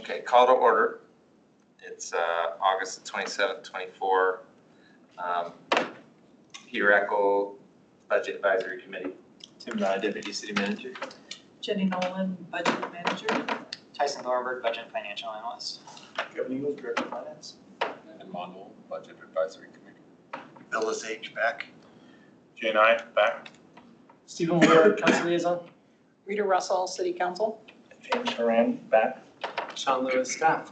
Okay, call to order. It's August the 27th, 24. Peter Eckel, Budget Advisory Committee. Tim Nye, Deputy City Manager. Jenny Nolan, Budget Manager. Tyson Thornburg, Budget and Financial Analyst. Kevin Eagles, Director of Finance. And Manuel, Budget Advisory Committee. Phyllis H. back. Jay Nye, back. Stephen Ward, Council Liaison. Rita Russell, City Council. James Moran, back. Sean Lewis, staff.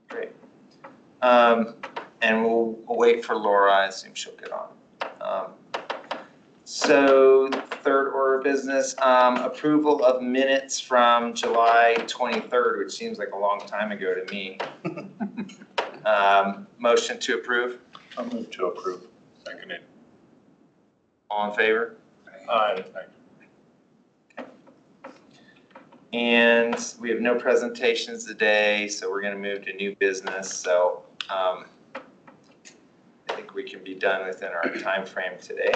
Great. And we'll wait for Laura. I assume she'll get on. So third order of business, approval of minutes from July 23rd, which seems like a long time ago to me. Motion to approve. I'll move to approve. Seconded. All in favor? Aye. And we have no presentations today, so we're going to move to new business. So I think we can be done within our time frame today.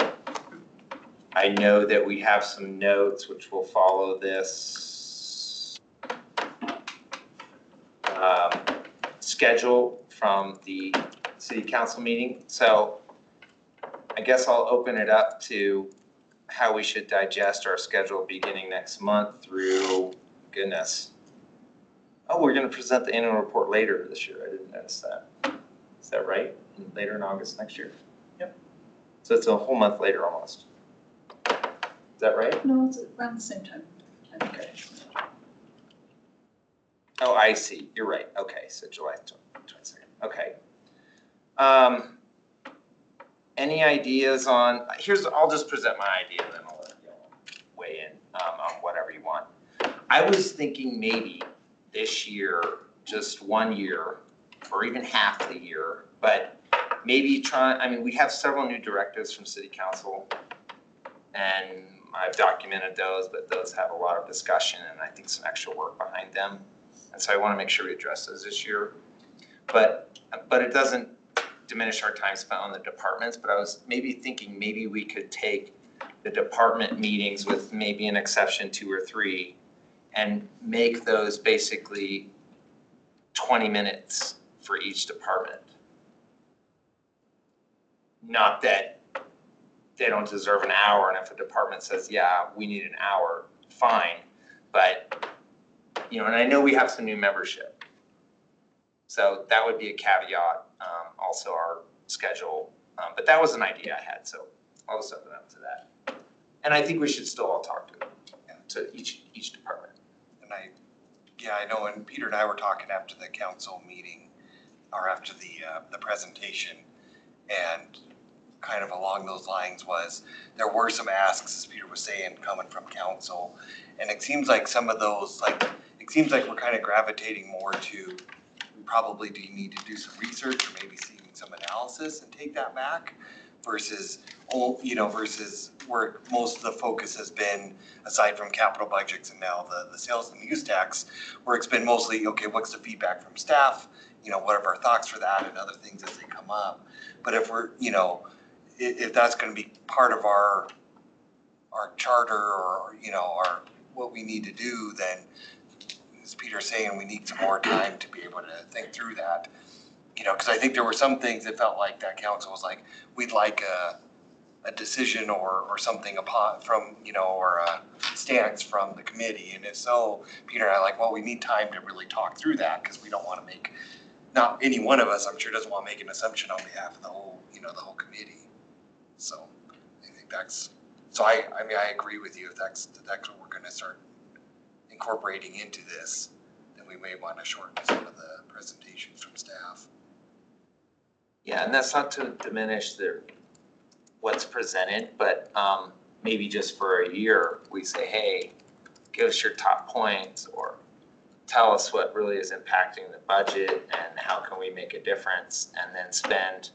I know that we have some notes which will follow this schedule from the city council meeting. So I guess I'll open it up to how we should digest our schedule beginning next month through, goodness. Oh, we're going to present the annual report later this year. I didn't notice that. Is that right? Later in August next year? Yep. So it's a whole month later almost. Is that right? No, it's around the same time. Okay. Oh, I see. You're right. Okay, so July 22nd. Okay. Any ideas on, I'll just present my idea and then I'll let you weigh in on whatever you want. I was thinking maybe this year, just 1 year or even half the year, but maybe we have several new directives from City Council and I've documented those, but those have a lot of discussion and I think some extra work behind them. And so I want to make sure we address those this year. But it doesn't diminish our time spent on the departments, but I was maybe thinking maybe we could take the department meetings with maybe an exception 2 or 3 and make those basically 20 minutes for each department. Not that they don't deserve an hour, and if a department says, yeah, we need an hour, fine. But, and I know we have some new membership. So that would be a caveat, also our schedule. But that was an idea I had, so I'll just open up to that. And I think we should still all talk to each department. And I know, and Peter and I were talking after the council meeting, or after the presentation, and kind of along those lines was, there were some asks, as Peter was saying, coming from council. And it seems like some of those, it seems like we're kind of gravitating more to, we probably do need to do some research or maybe seeing some analysis and take that back versus where most of the focus has been, aside from capital budgets and now the sales and use tax, where it's been mostly, okay, what's the feedback from staff? What are our thoughts for that and other things as they come up. But if we're, if that's going to be part of our charter or, our, what we need to do, then as Peter's saying, we need some more time to be able to think through that. Because I think there were some things that felt like that council was like, we'd like a decision or something from, or a stance from the committee. And if so, Peter and I we need time to really talk through that because we don't want to make, not any one of us, I'm sure, doesn't want to make an assumption on behalf of the whole, the whole committee. So I think so I agree with you. If that's what we're going to start incorporating into this, then we may want to shorten some of the presentations from staff. Yeah, and that's not to diminish what's presented, but maybe just for a year, we say, hey, give us your top points or tell us what really is impacting the budget and how can we make a difference, and then spend,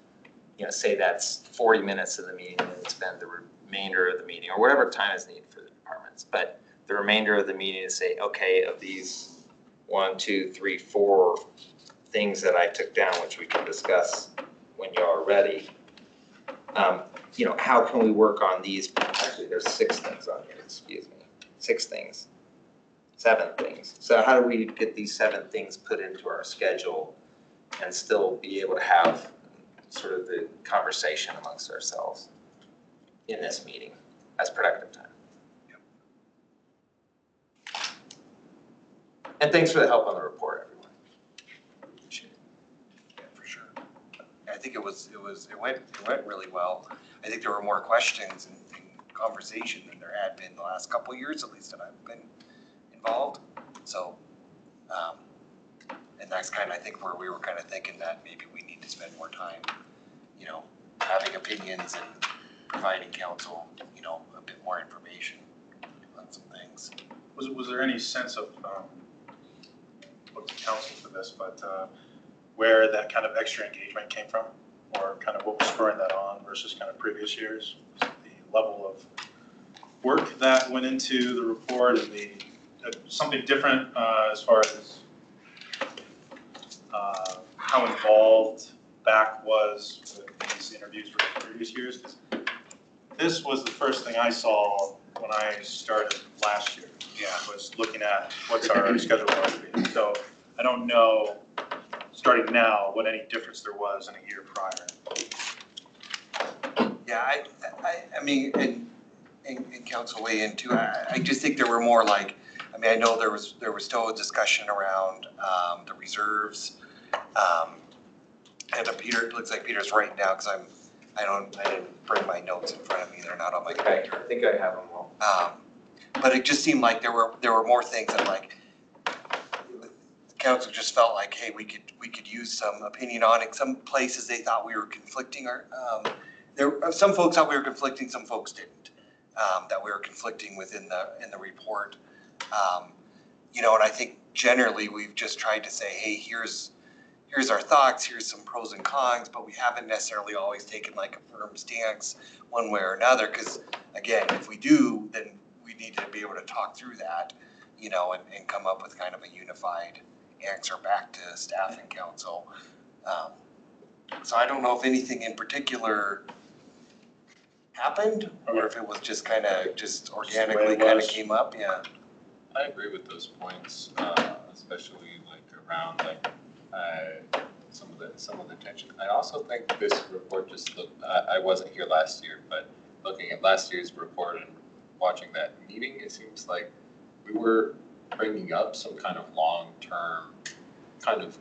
say that's 40 minutes of the meeting and spend the remainder of the meeting or whatever time is needed for the departments. But the remainder of the meeting to say, okay, of these 1, 2, 3, 4 things that I took down, which we can discuss when you are ready, how can we work on these? Actually, there's 6 things on here, excuse me, 6 things. 7 things. So how do we get these 7 things put into our schedule and still be able to have sort of the conversation amongst ourselves in this meeting as productive time? And thanks for the help on the report, everyone. Appreciate it. Yeah, for sure. I think it went really well. I think there were more questions and conversation than there had been the last couple of years, at least that I've been involved. So, and that's kind of, I think, where we were kind of thinking that maybe we need to spend more time, having opinions and providing council, a bit more information on some things. Was there any sense of, look to council for this, but where that kind of extra engagement came from? Or kind of what was spurring that on versus kind of previous years? Was it the level of work that went into the report and the something different as far as how involved BAC was with these interviews for previous years? 'Cause this was the first thing I saw when I started last year. Yeah. Was looking at what's our schedule going to be. So I don't know, starting now, what any difference there was in a year prior. Yeah, I mean, and council weigh in too. I just think there were more like, I know there was still a discussion around the reserves. And Peter, it looks like Peter's writing down because I didn't bring my notes in front of me. They're not on my computer. I think I have them all. But it just seemed like there were more things that like the council just felt like, hey, we could use some opinion on it. Some places they thought we were conflicting. Some folks thought we were conflicting, some folks didn't. That we were conflicting within the report. And I think generally we've just tried to say, hey, here's our thoughts, here's some pros and cons, but we haven't necessarily always taken like a firm stance one way or another. Because again, if we do, then we need to be able to talk through that, and come up with kind of a unified answer back to staff and council. So I don't know if anything in particular happened or if it was just kind of organically kind of came up. Yeah. I agree with those points, especially like around like some of the tension. I also think this report just looked. I wasn't here last year, but looking at last year's report and watching that meeting, it seems like we were bringing up some kind of long-term kind of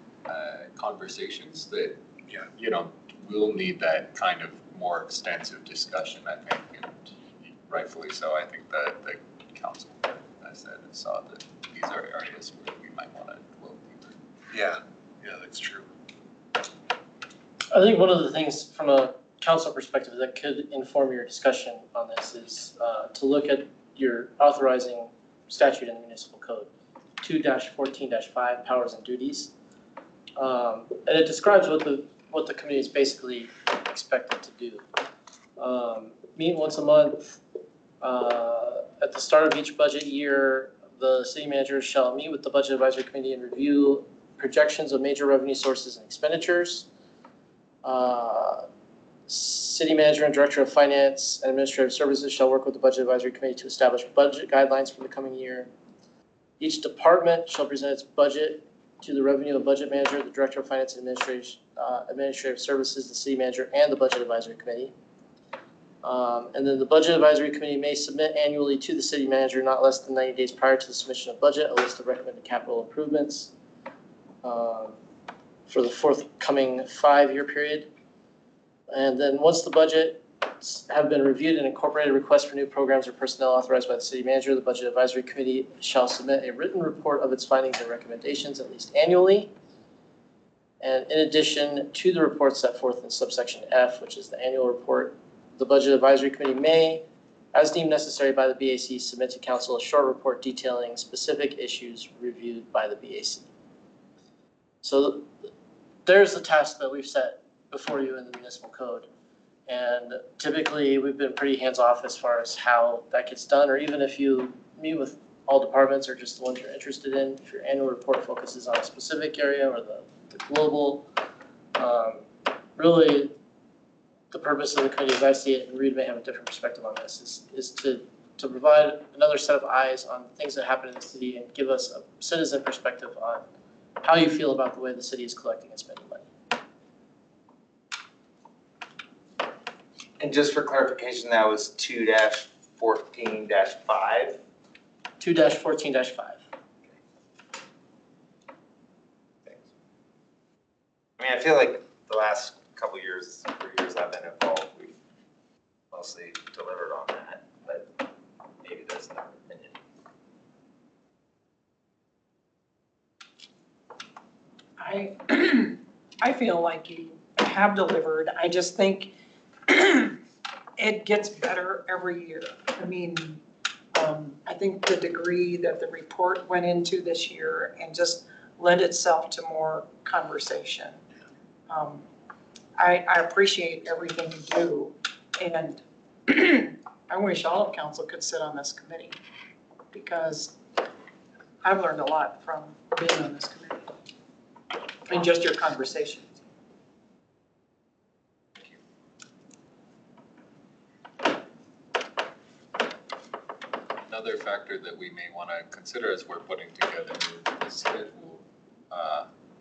conversations that we'll need that kind of more extensive discussion, I think, and rightfully so. I think that the council, I said, saw that these are areas where we might want to go deeper. Yeah, that's true. I think one of the things from a council perspective that could inform your discussion on this is to look at your authorizing statute in the municipal code, 2-14-5, powers and duties. And it describes what the committee is basically expected to do. Meet once a month. At the start of each budget year, the city manager shall meet with the budget advisory committee and review projections of major revenue sources and expenditures. City manager and director of finance and administrative services shall work with the budget advisory committee to establish budget guidelines for the coming year. Each department shall present its budget to the revenue and budget manager, the director of finance and administrative services, the city manager, and the budget advisory committee. And then the budget advisory committee may submit annually to the city manager, not less than 90 days prior to the submission of budget, a list of recommended capital improvements for the forthcoming 5-year period. And then once the budgets have been reviewed and incorporated, requests for new programs or personnel authorized by the city manager, the budget advisory committee shall submit a written report of its findings and recommendations at least annually. And in addition to the report set forth in subsection F, which is the annual report, the budget advisory committee may, as deemed necessary by the BAC, submit to council a short report detailing specific issues reviewed by the BAC. So there's the task that we've set before you in the municipal code. And typically we've been pretty hands-off as far as how that gets done, or even if you meet with all departments or just the ones you're interested in, if your annual report focuses on a specific area or the global, really the purpose of the committee, as I see it, and Reed may have a different perspective on this, is to to provide another set of eyes on things that happen in the city and give us a citizen perspective on how you feel about the way the city is collecting and spending money. And just for clarification, that was 2-14-5? 2-14-5. I mean, I feel like the last couple years, 3 years I've been involved, we've mostly delivered on that, but maybe there's another opinion. I feel like you have delivered. I just think it gets better every year. I mean, I think the degree that the report went into this year and just lend itself to more conversation. I appreciate everything you do, and I wish all of council could sit on this committee, because I've learned a lot from being on this committee. I mean, just your conversations. Another factor that we may want to consider as we're putting together the schedule,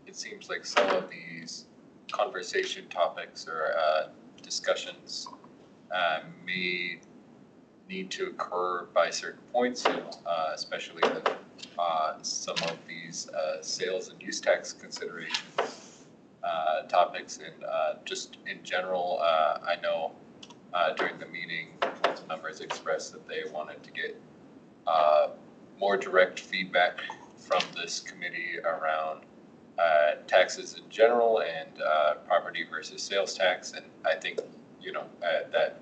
it seems like some of these conversation topics or discussions may need to occur by certain points, especially with some of these sales and use tax considerations topics, and just in general, I know during the meeting, council members expressed that they wanted to get more direct feedback from this committee around taxes in general and property versus sales tax. And I think, that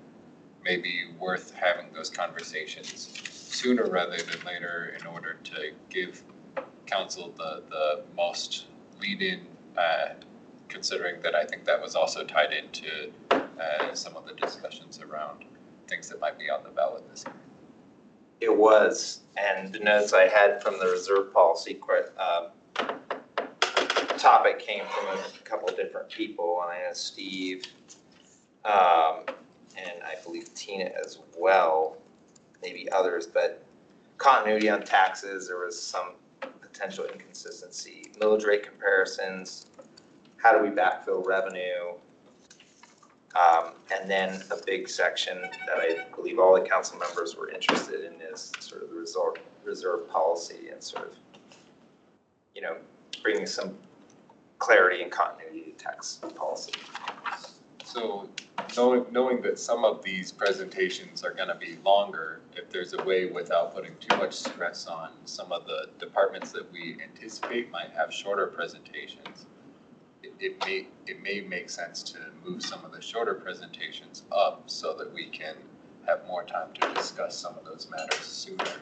may be worth having those conversations sooner rather than later in order to give council the most lead-in, considering that I think that was also tied into some of the discussions around things that might be on the ballot this year. It was, and the notes I had from the reserve policy topic came from a couple of different people, and I know Steve, and I believe Tina as well, maybe others, but continuity on taxes, there was some potential inconsistency, millage rate comparisons, how do we backfill revenue? And then a big section that I believe all the council members were interested in is sort of the reserve policy and sort of, bringing some clarity and continuity to tax policy. So knowing that some of these presentations are going to be longer, if there's a way without putting too much stress on some of the departments that we anticipate might have shorter presentations, it may make sense to move some of the shorter presentations up so that we can have more time to discuss some of those matters sooner.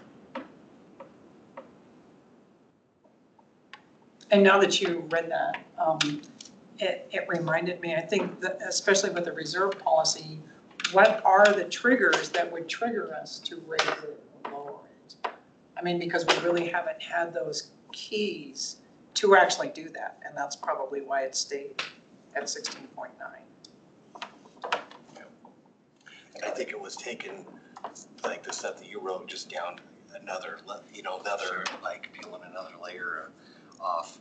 And now that you read that, it reminded me, I think that especially with the reserve policy, what are the triggers that would trigger us to raise it or lower it? I mean, because we really haven't had those keys to actually do that, and that's probably why it stayed at 16.9. I think it was taken, like the stuff that you wrote, just down another, Sure. like peeling another layer off,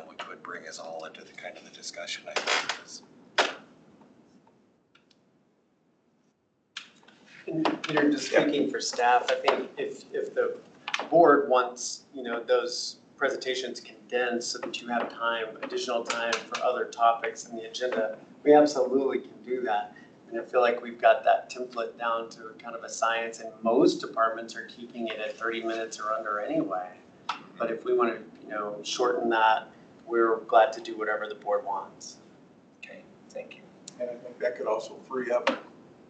which would bring us all into the kind of the discussion, I think it is. And Peter, just speaking for staff, I think if the board wants, those presentations condensed so that you have additional time for other topics in the agenda, we absolutely can do that. And I feel like we've got that template down to kind of a science, and most departments are keeping it at 30 minutes or under anyway. But if we want to, shorten that, we're glad to do whatever the board wants. Okay, thank you. And I think that could also free up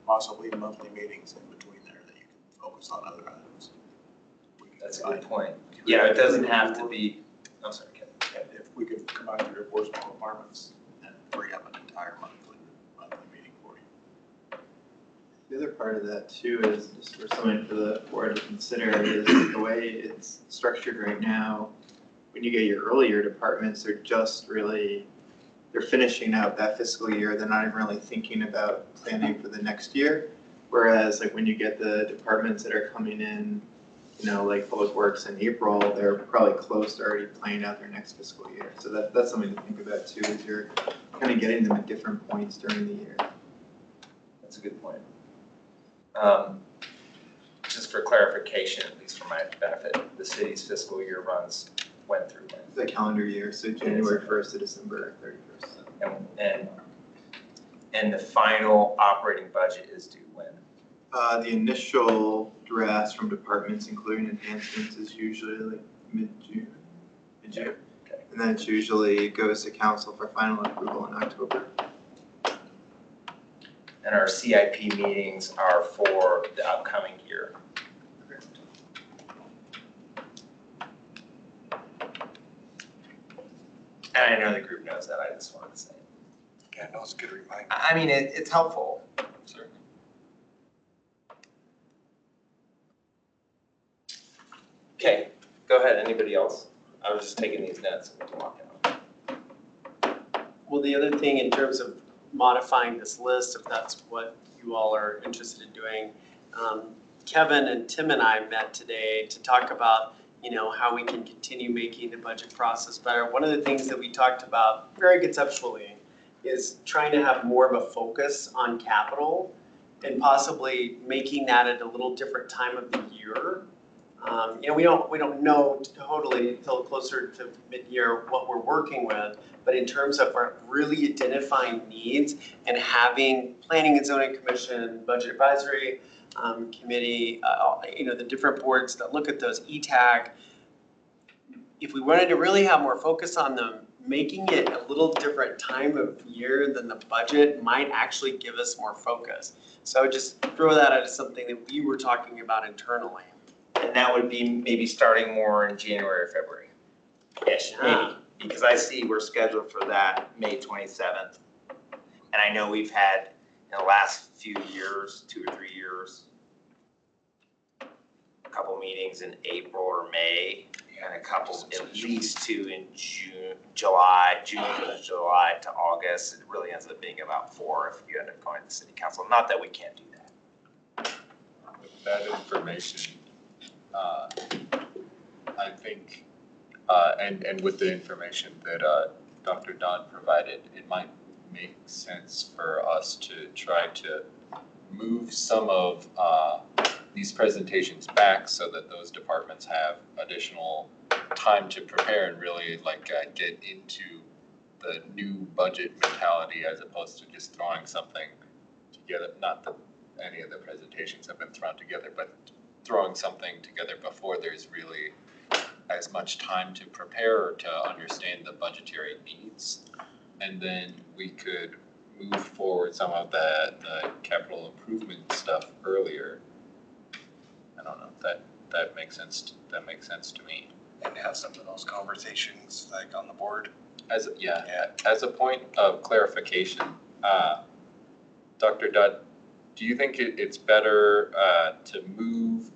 possibly monthly meetings in between there that you can focus on other items. That's a good point. Yeah, it doesn't have to be, I'm sorry, Kevin. And if we could combine 3 or 4 small departments and free up an entire monthly meeting for you. The other part of that too is just for something for the board to consider is the way it's structured right now. When you get your earlier departments, they're finishing out that fiscal year. They're not even really thinking about planning for the next year. Whereas like when you get the departments that are coming in, like Public Works in April, they're probably close to already planning out their next fiscal year. So that's something to think about too, is you're kind of getting them at different points during the year. That's a good point. Just for clarification, at least for my benefit, the city's fiscal year went through when? The calendar year, so January 1st to December 31st. And the final operating budget is due when? The initial drafts from departments, including enhancements, is usually like mid-June. Okay. And then it usually goes to council for final approval in October. And our CIP meetings are for the upcoming year. And I know the group knows that, I just wanted to say. Yeah, no, it's a good reminder. I mean, it's helpful. Certainly. Okay, go ahead, anybody else? I was just taking these notes and we can walk out. Well, the other thing in terms of modifying this list, if that's what you all are interested in doing, Kevin and Tim and I met today to talk about, how we can continue making the budget process better. One of the things that we talked about very conceptually is trying to have more of a focus on capital and possibly making that at a little different time of the year. We don't know totally until closer to mid-year what we're working with, but in terms of our really identifying needs and having Planning and Zoning Commission, Budget Advisory Committee, the different boards that look at those, ETAC, if we wanted to really have more focus on them, making it a little different time of year than the budget might actually give us more focus. So I would just throw that as something that we were talking about internally. And that would be maybe starting more in January or February-ish, maybe. Because I see we're scheduled for that May 27th. And I know we've had, in the last few years, 2 or 3 years, a couple meetings in April or May, and a couple, at least 2 in June to July to August. It really ends up being about 4 if you end up going to the city council. Not that we can't do that. With that information, I think, and with the information that Dr. Don provided, it might make sense for us to try to move some of these presentations back so that those departments have additional time to prepare and really get into the new budget mentality as opposed to just throwing something together. Not that any of the presentations have been thrown together, but throwing something together before there's really as much time to prepare or to understand the budgetary needs. And then we could move forward some of the capital improvement stuff earlier. I don't know if that makes sense. That makes sense to me. And have some of those conversations like on the board. As a point of clarification, Dr. Dudd, do you think it's better to move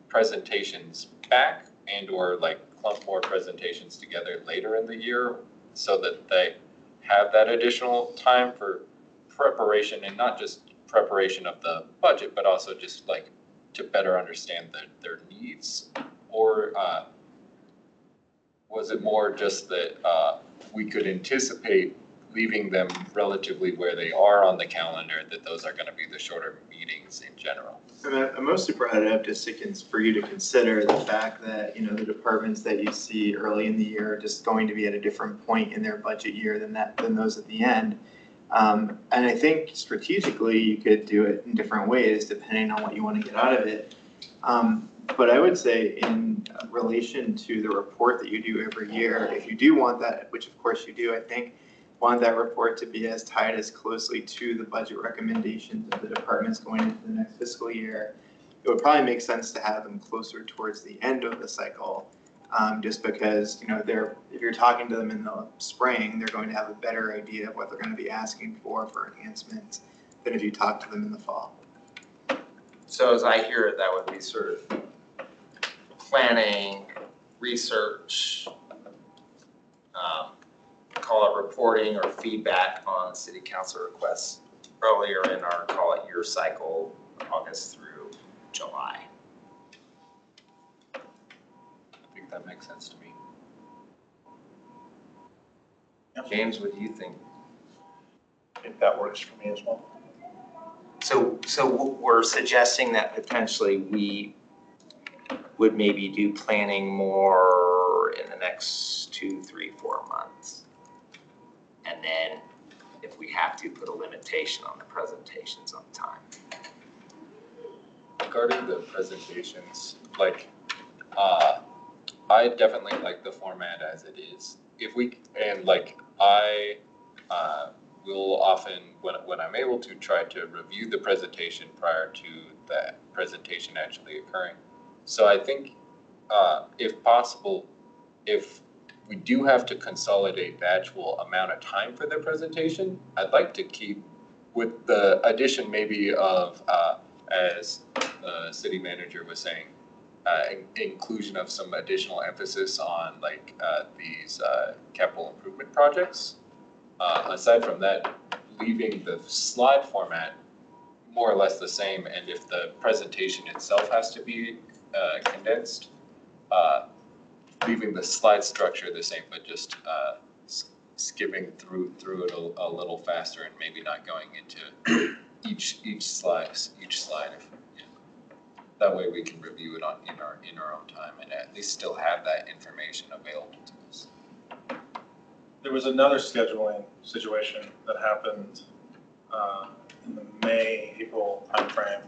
presentations back and or clump more presentations together later in the year so that they have that additional time for preparation, and not just preparation of the budget, but also just to better understand their needs? Or was it more just that we could anticipate leaving them relatively where they are on the calendar, that those are going to be the shorter meetings in general? I mostly brought it up just for you to consider the fact that, the departments that you see early in the year are just going to be at a different point in their budget year than those at the end. And I think strategically you could do it in different ways depending on what you want to get out of it. But I would say in relation to the report that you do every year, if you do want that, which of course you do, I think, want that report to be as tied as closely to the budget recommendations of the departments going into the next fiscal year, it would probably make sense to have them closer towards the end of the cycle, just because, if you're talking to them in the spring, they're going to have a better idea of what they're going to be asking for enhancements than if you talk to them in the fall. So as I hear it, that would be sort of planning, research, call it reporting or feedback on city council requests earlier in our, call it year cycle August through July. I think that makes sense to me. James, what do you think? I think that works for me as well. So we're suggesting that potentially we would maybe do planning more in the next 2, 3, 4 months. And then if we have to, put a limitation on the presentations on time. Regarding the presentations, like, I definitely like the format as it is. If we, and like, I will often, when I'm able to, try to review the presentation prior to that presentation actually occurring. So I think, if possible, if we do have to consolidate the actual amount of time for the presentation, I'd like to keep with the addition maybe of, as the city manager was saying, inclusion of some additional emphasis on like these capital improvement projects. Aside from that, leaving the slide format more or less the same, and if the presentation itself has to be condensed, leaving the slide structure the same, but just skipping through it a little faster and maybe not going into each slide. If, that way we can review it in our own time and at least still have that information available to us. There was another scheduling situation that happened in the May-April timeframe,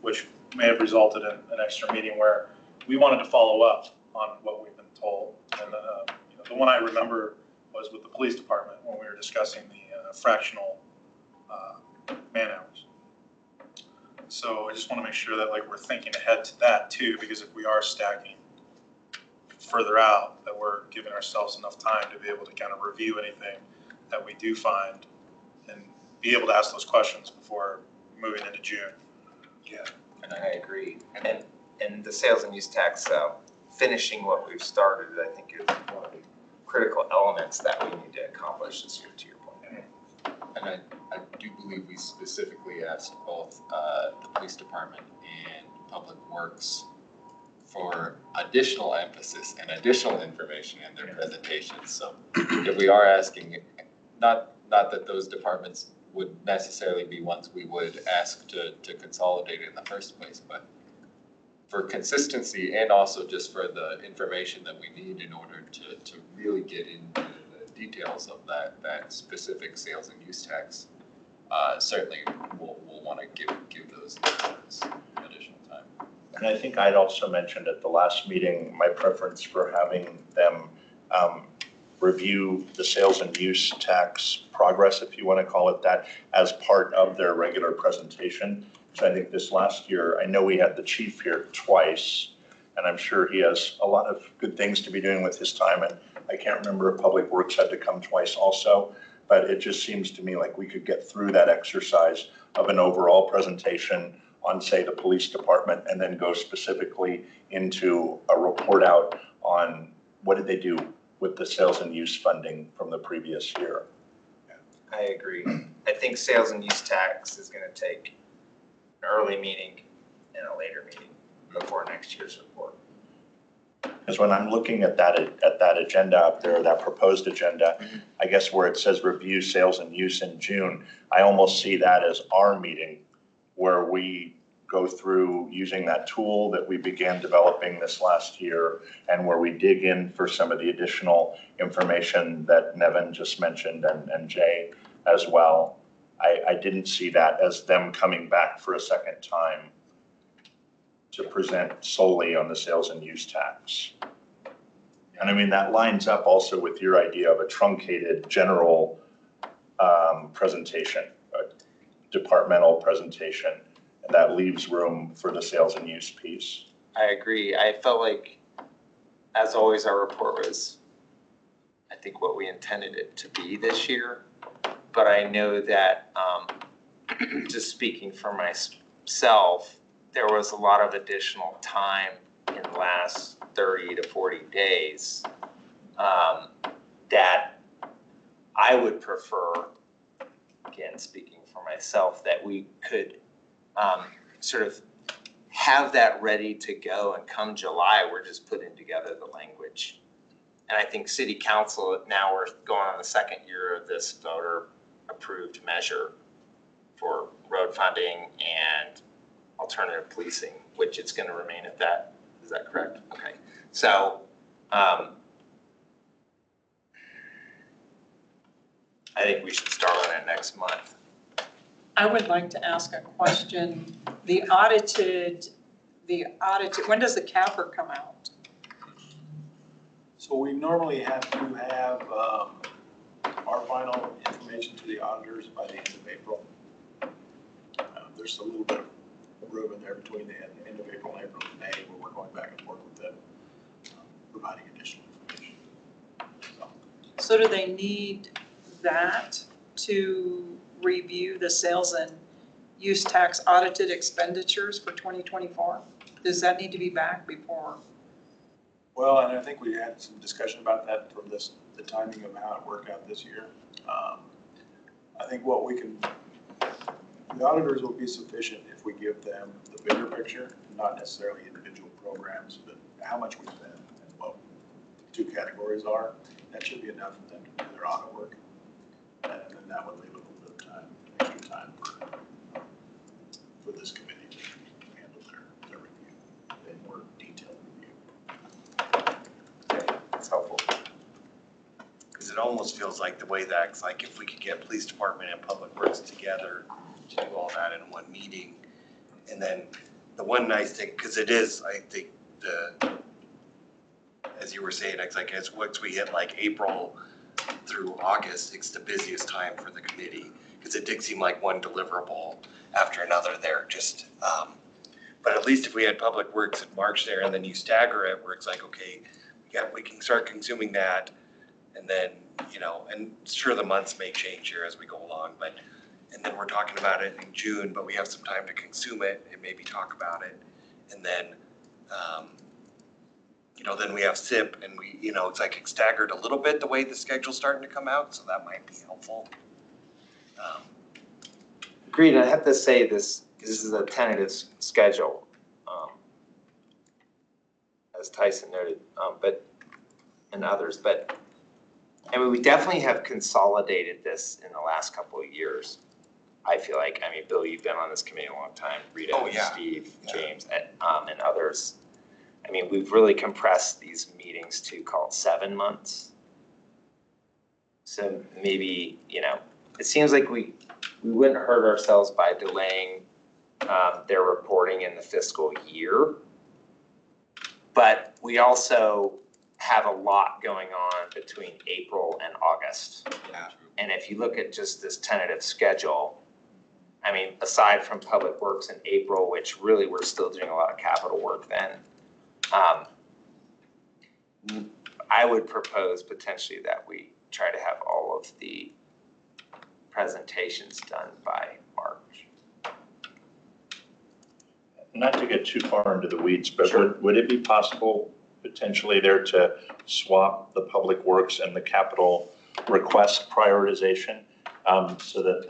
which may have resulted in an extra meeting where we wanted to follow up on what we've been told. And the one I remember was with the police department when we were discussing the fractional man hours. So I just want to make sure that like we're thinking ahead to that too, because if we are stacking further out, that we're giving ourselves enough time to be able to kind of review anything that we do find and be able to ask those questions before moving into June. Yeah, and I agree. And the sales and use tax, finishing what we've started, I think is one of the critical elements that we need to accomplish this year, to your point. And I do believe we specifically asked both the police department and public works for additional emphasis and additional information in their presentations. So if we are asking, not that those departments would necessarily be ones we would ask to consolidate in the first place, but for consistency and also just for the information that we need in order to really get into the details of that specific sales and use tax, certainly we'll want to give those additional time. And I think I'd also mentioned at the last meeting my preference for having them review the sales and use tax progress, if you want to call it that, as part of their regular presentation. So I think this last year, I know we had the chief here twice, and I'm sure he has a lot of good things to be doing with his time. And I can't remember if Public Works had to come twice also, but it just seems to me like we could get through that exercise of an overall presentation on, say, the police department, and then go specifically into a report out on what did they do with the sales and use funding from the previous year. I agree. I think sales and use tax is going to take an early meeting and a later meeting before next year's report. Because when I'm looking at that agenda up there, that proposed agenda, I guess where it says review sales and use in June, I almost see that as our meeting where we go through using that tool that we began developing this last year, and where we dig in for some of the additional information that Nevin just mentioned and Jay as well. I didn't see that as them coming back for a second time to present solely on the sales and use tax. And I mean, that lines up also with your idea of a truncated general presentation, a departmental presentation, and that leaves room for the sales and use piece. I agree. I felt like, as always, our report was, I think, what we intended it to be this year. But I know that, just speaking for myself, there was a lot of additional time in the last 30 to 40 days that I would prefer, again, speaking for myself, that we could sort of have that ready to go, and come July, we're just putting together the language. And I think city council, now we're going on the second year of this voter approved measure for road funding and alternative policing, which it's gonna remain at that. Is that correct? Okay. So, I think we should start on it next month. I would like to ask a question. The audited, when does the capper come out? So we normally have to have our final information to the auditors by the end of April. There's a little bit of room in there between the end of April and April and May where we're going back and forth with them, providing additional information. So do they need that to review the sales and use tax audited expenditures for 2024? Does that need to be back before? Well, and I think we had some discussion about that from the timing of how it worked out this year. I think what we can, the auditors will be sufficient if we give them the bigger picture, not necessarily individual programs, but how much we spend and what the two categories are. That should be enough for them to do their audit work. And then that would leave a little bit of time, extra time for this committee to handle their review, a more detailed review. Okay, that's helpful. Because it almost feels like the way that's like if we could get police department and public works together to do all that in one meeting. And then the one nice thing, because it is, I think as you were saying, it's like as once we hit like April through August, it's the busiest time for the committee. Because it did seem like one deliverable after another there, just, but at least if we had public works in March there and then you stagger it where it's like, okay, yeah, we can start consuming that. And then, and sure, the months may change here as we go along, but, and then we're talking about it in June, but we have some time to consume it and maybe talk about it. And then, then we have SIP and we, it's like it's staggered a little bit the way the schedule's starting to come out, so that might be helpful. Agreed, and I have to say this is a tentative schedule, as Tyson noted, and others, but I mean, we definitely have consolidated this in the last couple of years. I feel like, Bill, you've been on this committee a long time, Rita, Steve, James, and others. We've really compressed these meetings to call it 7 months. So maybe, it seems like we wouldn't hurt ourselves by delaying their reporting in the fiscal year. But we also have a lot going on between April and August. Yeah. And if you look at just this tentative schedule, aside from public works in April, which really we're still doing a lot of capital work then, I would propose potentially that we try to have all of the presentations done by March. Not to get too far into the weeds, but Sure. would it be possible potentially there to swap the public works and the capital request prioritization, so that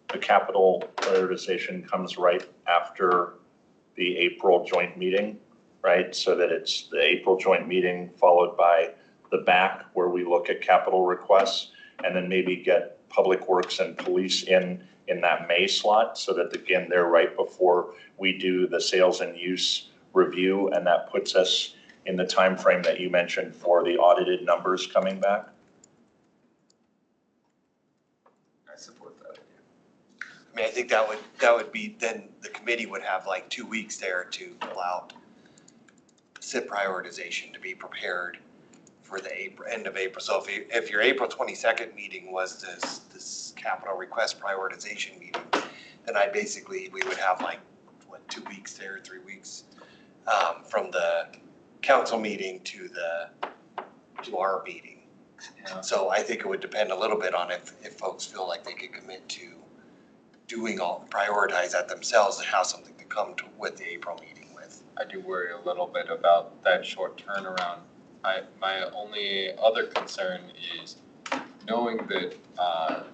the capital prioritization comes right after the April joint meeting, right? So that it's the April joint meeting followed by the BAC where we look at capital requests, and then maybe get public works and police in that May slot, so that again, they're right before we do the sales and use review, and that puts us in the time frame that you mentioned for the audited numbers coming back. I support that idea. I think that would be, then the committee would have like 2 weeks there to fill out SIP prioritization to be prepared for the end of April. So if your April 22nd meeting was this capital request prioritization meeting, then we would have like, 2 weeks there, 3 weeks, from the council meeting to our meeting. Yeah. So I think it would depend a little bit on if folks feel like they could commit to prioritize that themselves and have something to come to with the April meeting with. I do worry a little bit about that short turnaround. My only other concern is knowing that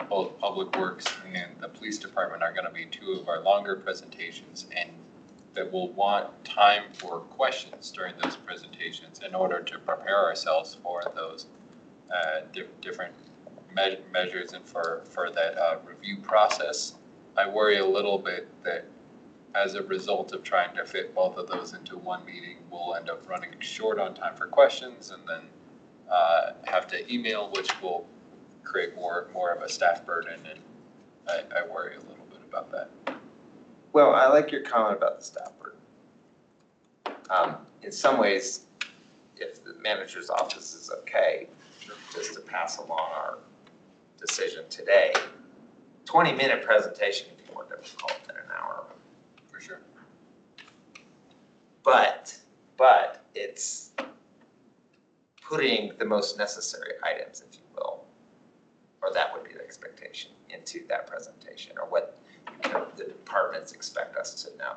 both Public Works and the Police Department are gonna be two of our longer presentations, and that we'll want time for questions during those presentations in order to prepare ourselves for those different measures and for that review process. I worry a little bit that as a result of trying to fit both of those into one meeting, we'll end up running short on time for questions and then have to email, which will create more of a staff burden, and I worry a little bit about that. Well, I like your comment about the staff burden. In some ways, if the manager's office is okay, just to pass along our decision today, 20-minute presentation can be more difficult than an hour. For sure. But it's putting the most necessary items, if you will, or that would be the expectation, into that presentation, or what the departments expect us to know.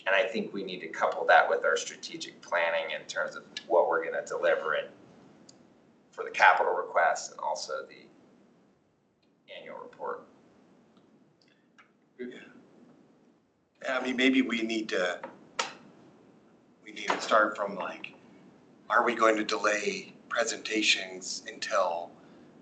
And I think we need to couple that with our strategic planning in terms of what we're gonna deliver in for the capital requests and also the annual report. I mean, maybe we need to start from like, are we going to delay presentations until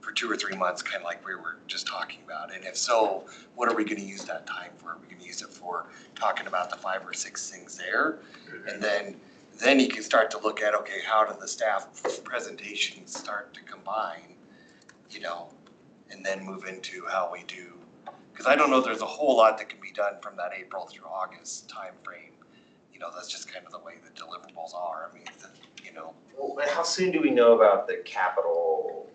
for 2 or 3 months, kind of like we were just talking about? And if so, what are we gonna use that time for? Are we gonna use it for talking about the 5 or 6 things there? And then you can start to look at, okay, how do the staff presentations start to combine, you know, and then move into how we do. Because I don't know, there's a whole lot that can be done from that April through August timeframe. You know, that's just kind of the way the deliverables are. I mean, you know. Well, how soon do we know about the capital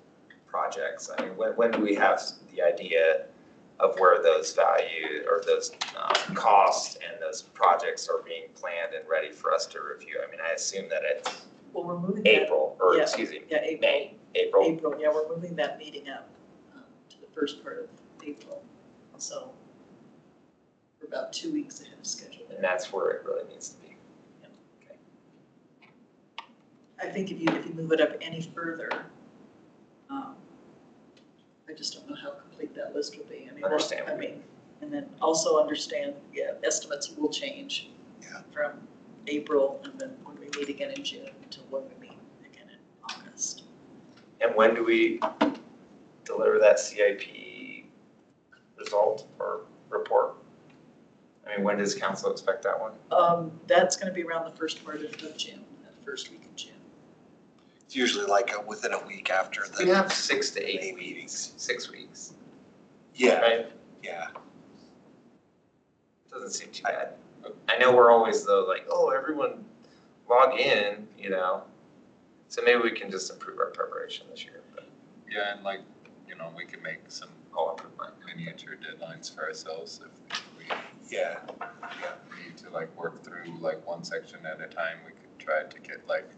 projects? I mean, when do we have the idea of where those value or those costs and those projects are being planned and ready for us to review? I mean, I assume that it's Well, we're moving that, April, or yeah, excuse me, yeah, April. May, April. April, yeah, we're moving that meeting up to the first part of April. So we're about 2 weeks ahead of schedule. And that's where it really needs to be. I think if you move it up any further, I just don't know how complete that list will be. I mean, Understandable. I mean, and then also understand, yeah, estimates will change from April, and then when we meet again in June to when we meet again in August. And when do we deliver that CIP result or report? I mean, when does council expect that one? That's gonna be around the first part of June, that first week of June. It's usually like within a week after the. We have 6 to 8 May weeks, 6 weeks. Yeah, Right? yeah. Doesn't seem too bad. I know we're always though like, oh, everyone log in, you know. So maybe we can just improve our preparation this year. But Yeah, and like, you know, we could make some I'll improve mine. miniature deadlines for ourselves if we Yeah. need to like work through like one section at a time. We could try to get like,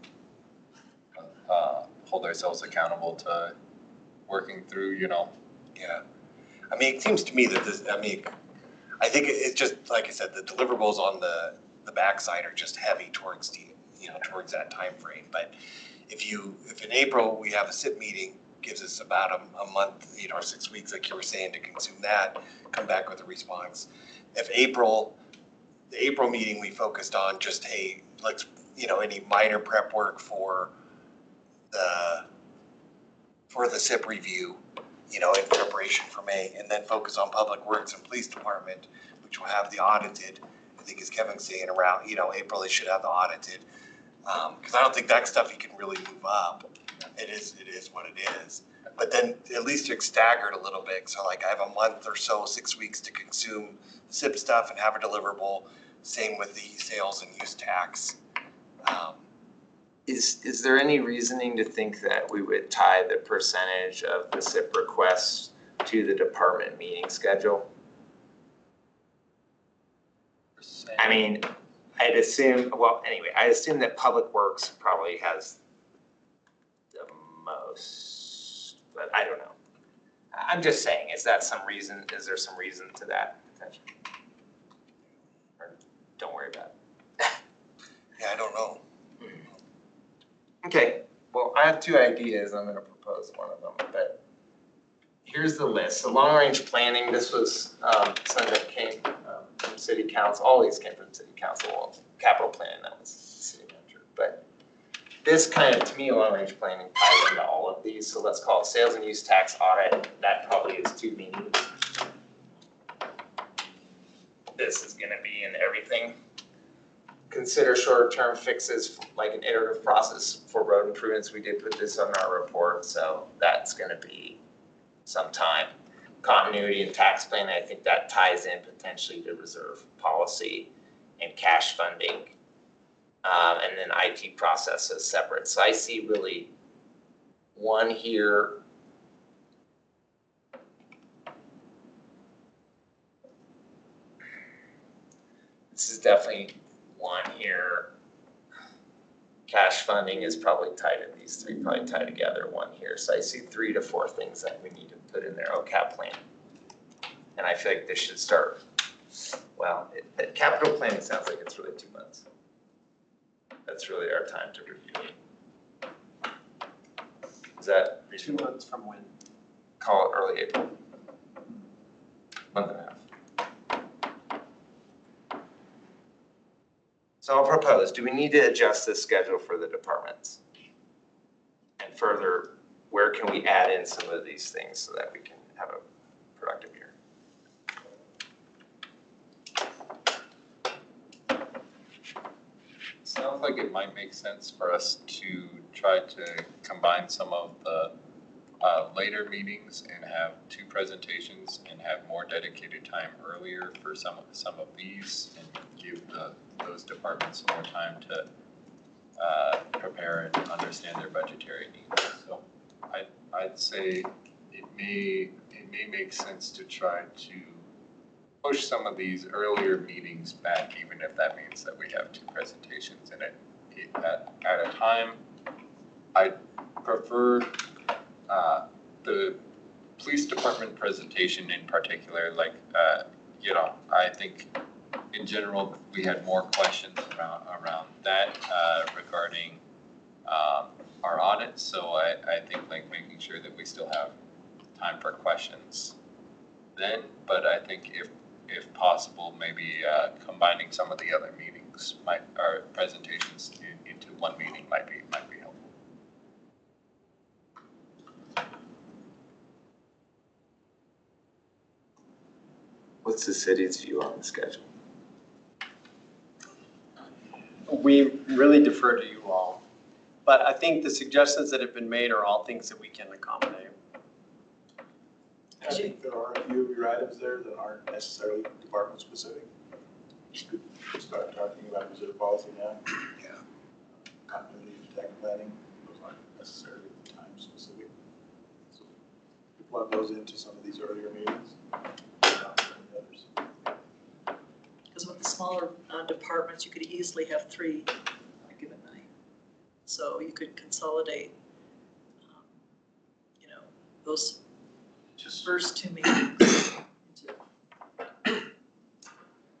hold ourselves accountable to working through, you know. Yeah. I mean, it seems to me that this, I mean, I think it's just, like I said, the deliverables on the backside are just heavy towards the, you know, towards that time frame. But if in April we have a SIP meeting, gives us about a month, you know, or 6 weeks, like you were saying, to consume that, come back with a response. If the April meeting we focused on just, hey, let's, you know, any minor prep work for the SIP review, you know, in preparation for May, and then focus on Public Works and Police Department, which will have the audited, I think as Kevin's saying, around, you know, April, they should have the audited. Because I don't think that stuff you can really move up. It is what it is. But then at least you're staggered a little bit. So like I have a month or so, 6 weeks to consume the SIP stuff and have a deliverable. Same with the sales and use tax. Is there any reasoning to think that we would tie the percentage of the SIP requests to the department meeting schedule? I mean, I'd assume, well, anyway, I assume that Public Works probably has the most, but I don't know. I'm just saying, is there some reason to that potential? Or don't worry about it. Yeah, I don't know. Okay, well, I have 2 ideas. I'm gonna propose one of them, but here's the list. So long-range planning, this was something that came from city council. All these came from city council. Well, capital planning, that was city manager. But this kind of, to me, long-range planning ties into all of these. So let's call it sales and use tax audit. That probably is 2 meetings. This is gonna be in everything. Consider short-term fixes like an iterative process for road improvements. We did put this on our report, so that's gonna be some time. Continuity and tax planning, I think that ties in potentially to reserve policy and cash funding. And then IT processes separate. So I see really one here. This is definitely one here. Cash funding is probably tied in, these 3 probably tie together, one here. So I see 3 to 4 things that we need to put in there. OCAP plan. And I feel like this should start, well, capital planning sounds like it's really 2 months. That's really our time to review it. Is that 2 months from when? Call it early April? Month and a half. So I'll propose, do we need to adjust this schedule for the departments? And further, where can we add in some of these things so that we can have a productive year? Sounds like it might make sense for us to try to combine some of the later meetings and have 2 presentations and have more dedicated time earlier for some of these and give those departments more time to prepare and understand their budgetary needs. So I'd say it may make sense to try to push some of these earlier meetings back, even if that means that we have 2 presentations in it at a time. I prefer the police department presentation in particular, like, I think in general, we had more questions around that regarding our audit. So I think like making sure that we still have time for questions then, but I think if possible, maybe combining some of the other meetings or presentations into one meeting might be helpful. What's the city's view on the schedule? We really defer to you all, but I think the suggestions that have been made are all things that we can accommodate. I think there are a few of your items there that aren't necessarily department specific. You could start talking about reserve policy now. Yeah. Continuity of tax planning, those aren't necessarily time specific. So you plug those into some of these earlier meetings. Not some of the others. Because with the smaller departments, you could easily have 3 on a given night. So you could consolidate, those Just first 2 meetings into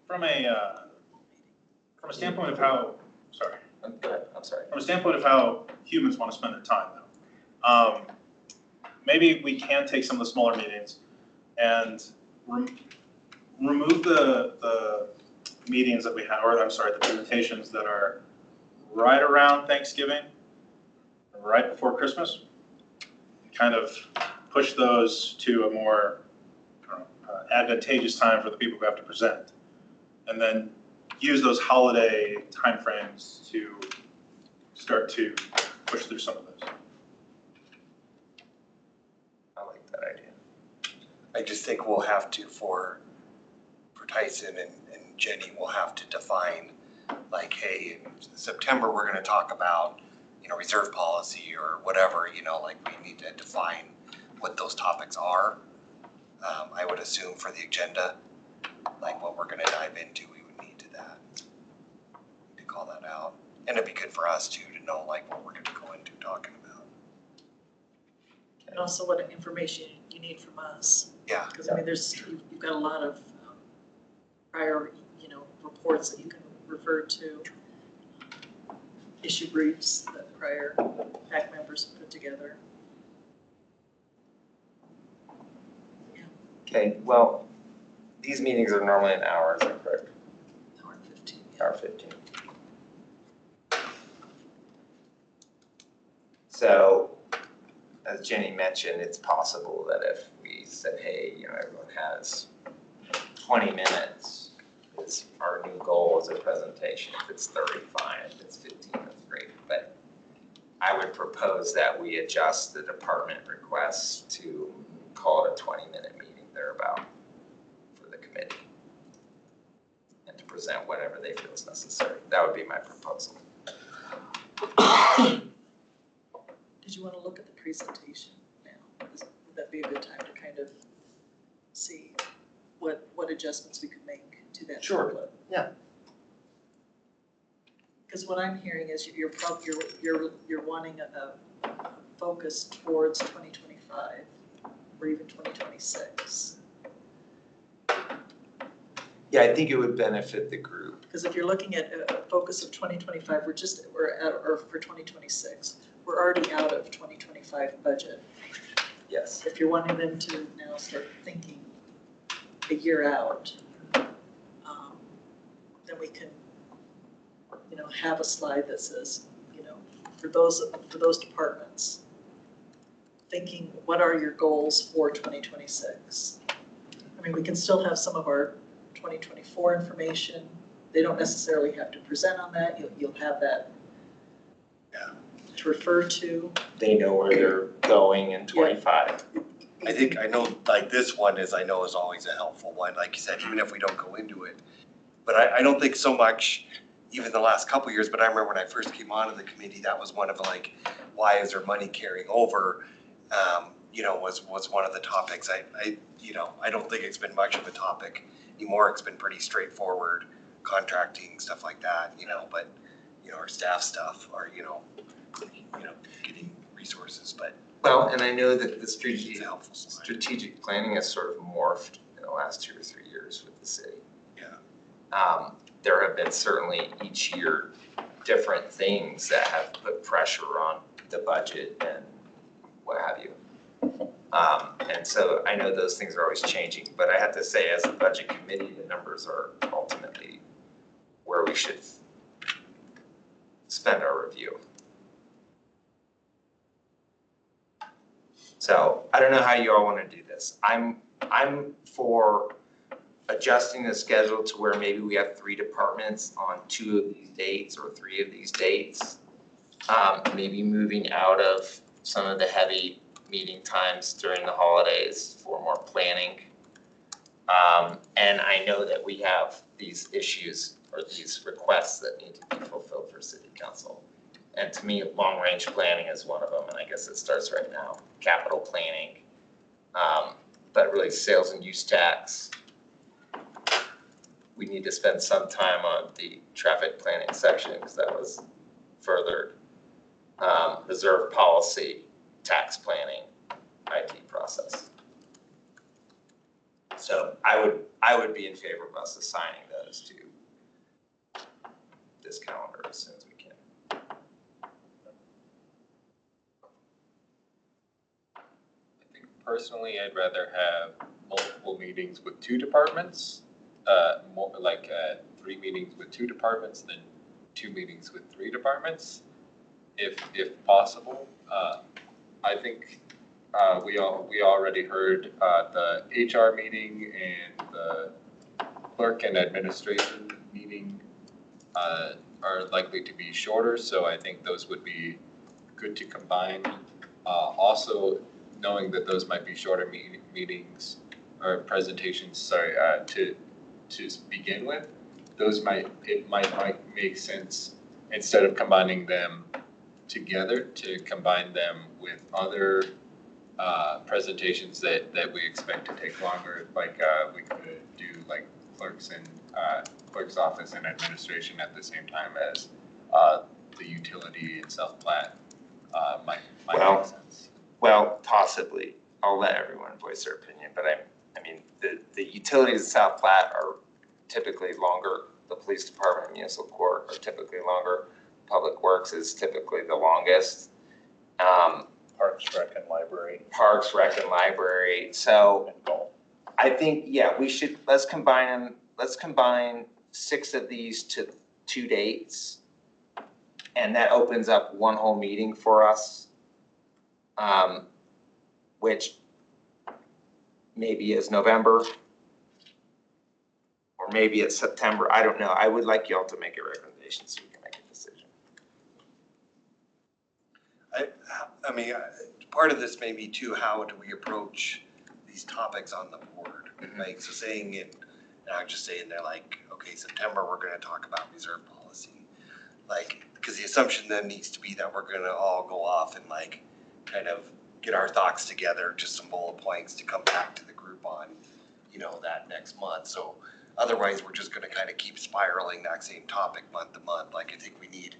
from a standpoint of how, sorry. Go ahead, I'm sorry. From a standpoint of how humans want to spend their time though, maybe we can take some of the smaller meetings and remove the meetings that we have, or I'm sorry, the presentations that are right around Thanksgiving, right before Christmas. Kind of push those to a more advantageous time for the people who have to present. And then use those holiday timeframes to start to push through some of those. I like that idea. I just think we'll have to, for Tyson and Jenny, we'll have to define like, hey, in September, we're gonna talk about, reserve policy or whatever, like we need to define what those topics are. I would assume for the agenda, like what we're gonna dive into, we would need to call that out. And it'd be good for us too, to know like what we're gonna go into talking about. and also what information you need from us. Yeah. Because you've got a lot of prior, reports that you can refer to, issue briefs that prior PAC members put together. Okay, well, these meetings are normally an hour, is that correct? Hour and 15. Hour 15. So, as Jenny mentioned, it's possible that if we said, hey, everyone has 20 minutes, is our new goal as a presentation. If it's 30, fine. If it's 15, that's great. But I would propose that we adjust the department requests to call it a 20-minute meeting thereabout for the committee, and to present whatever they feel is necessary. That would be my proposal. Did you want to look at the presentation now? Would that be a good time to kind of see what adjustments we could make to that Sure. template? Yeah. Because what I'm hearing is you're wanting a focus towards 2025 or even 2026. Yeah, I think it would benefit the group. Because if you're looking at a focus of 2025, or for 2026, we're already out of 2025 budget. Yes. If you're wanting them to now start thinking a year out, then we can, have a slide that says, for those departments, thinking, what are your goals for 2026? I mean, we can still have some of our 2024 information. They don't necessarily have to present on that. You'll have that to refer to. They know where they're going in 25. I know, like this one is always a helpful one, like you said, even if we don't go into it. But I don't think so much, even the last couple of years, but I remember when I first came onto the committee, that was one of like, why is there money carrying over? Was one of the topics. I don't think it's been much of a topic anymore. It's been pretty straightforward, contracting, stuff like that, but, our staff stuff, or, getting resources, but. Well, and I know that the It's strategic, a helpful slide. strategic planning has sort of morphed in the last 2 or 3 years with the city. Yeah. There have been certainly each year different things that have put pressure on the budget and what have you. And so I know those things are always changing, but I have to say, as a budget committee, the numbers are ultimately where we should spend our review. So I don't know how you all want to do this. I'm for adjusting the schedule to where maybe we have 3 departments on 2 of these dates or 3 of these dates. Maybe moving out of some of the heavy meeting times during the holidays for more planning. And I know that we have these issues or these requests that need to be fulfilled for city council. And to me, long-range planning is one of them, and I guess it starts right now. Capital planning, but really sales and use tax. We need to spend some time on the traffic planning section because that was furthered. Reserve policy, tax planning, IT process. So I would be in favor of us assigning those to this calendar as soon as we can. I think personally, I'd rather have multiple meetings with 2 departments, more like 3 meetings with 2 departments than 2 meetings with 3 departments, if possible. I think we already heard the HR meeting and the clerk and administration meeting are likely to be shorter, so I think those would be good to combine. Also, knowing that those might be shorter meetings or presentations, to begin with, it might make sense, instead of combining them together, to combine them with other presentations that we expect to take longer. Like we could do like clerk's office and administration at the same time as the utility and self-plat might make sense. Well, possibly. I'll let everyone voice their opinion, but I mean, the utilities in South Platte are typically longer. The police department and municipal court are typically longer. Public Works is typically the longest. Parks, Rec, and Library. Parks, Rec, and Library. So And golf. I think, yeah, let's combine 6 of these to 2 dates. And that opens up one whole meeting for us. Which maybe is November. Or maybe it's September, I don't know. I would like y'all to make a recommendation so we can make a decision. I mean, part of this may be too, how do we approach these topics on the board? Like, so saying it, and I'm just saying they're like, okay, September, we're gonna talk about reserve policy. Like, because the assumption then needs to be that we're gonna all go off and like, kind of get our thoughts together, just some bullet points to come back to the group on, you know, that next month. So otherwise, we're just gonna kind of keep spiraling that same topic month to month. Like, I think we need,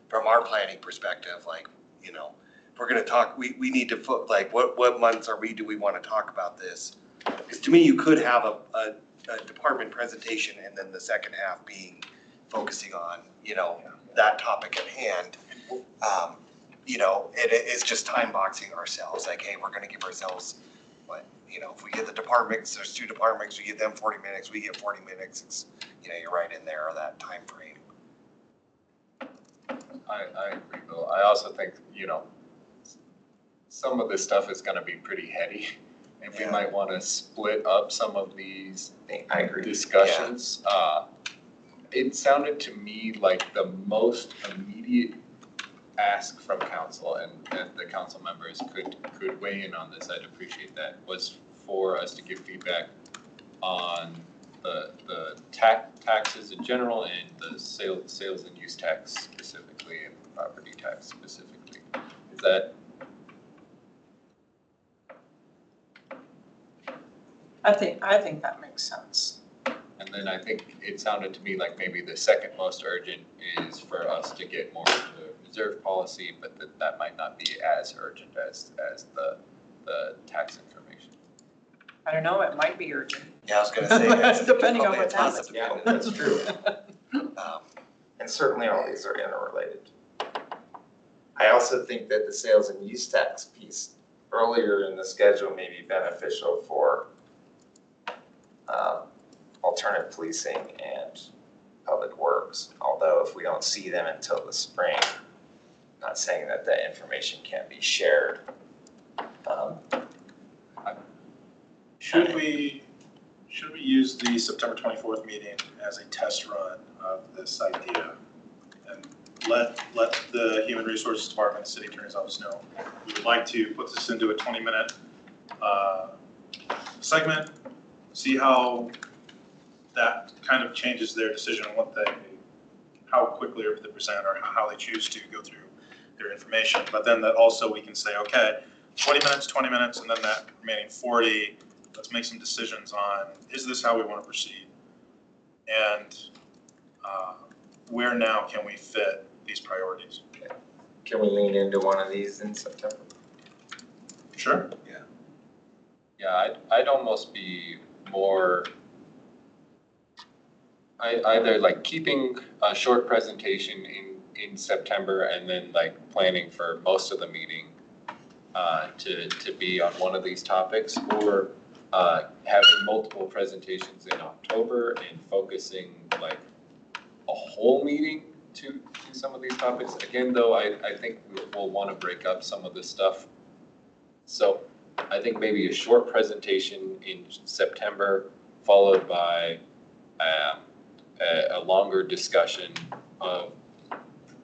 from our planning perspective, like, you know, if we're gonna talk, we need to put, like, what months do we wanna talk about this? Because to me, you could have a department presentation and then the second half being focusing on, you know, that topic at hand. You know, it's just time boxing ourselves, like, hey, we're gonna give ourselves, what, you know, if we get the departments, there's 2 departments, we give them 40 minutes, we get 40 minutes, it's, you know, you're right in there, that time frame. I agree, Bill. I also think, you know, some of this stuff is gonna be pretty heady. And we might wanna split up some of these I agree. discussions. It sounded to me like the most immediate ask from council, and the council members could weigh in on this, I'd appreciate that, was for us to give feedback on the taxes in general and the sales and use tax specifically and property tax specifically. Is that? I think that makes sense. And then I think it sounded to me like maybe the second most urgent is for us to get more into reserve policy, but that might not be as urgent as the tax information. I don't know, it might be urgent. Yeah, I was gonna say. that's Depending on probably a what's toss-up happening. Yeah, dependent. that's true. Um, And certainly all these are interrelated. I also think that the sales and use tax piece earlier in the schedule may be beneficial for alternate policing and public works. Although if we don't see them until the spring, not saying that that information can't be shared. Should we use the September 24th meeting as a test run of this idea? And let the Human Resources Department and City Attorney's Office know. We would like to put this into a 20-minute segment, see how that kind of changes their decision on how quickly they present or how they choose to go through their information. But then that also we can say, okay, 20 minutes, and then that remaining 40, let's make some decisions on, is this how we want to proceed? And where now can we fit these priorities? Can we lean into one of these in September? Sure. Yeah, I'd almost be more, either like keeping a short presentation in September and then like planning for most of the meeting to be on one of these topics, or having multiple presentations in October and focusing like a whole meeting to some of these topics. Again, though, I think we'll want to break up some of this stuff. So I think maybe a short presentation in September followed by a longer discussion of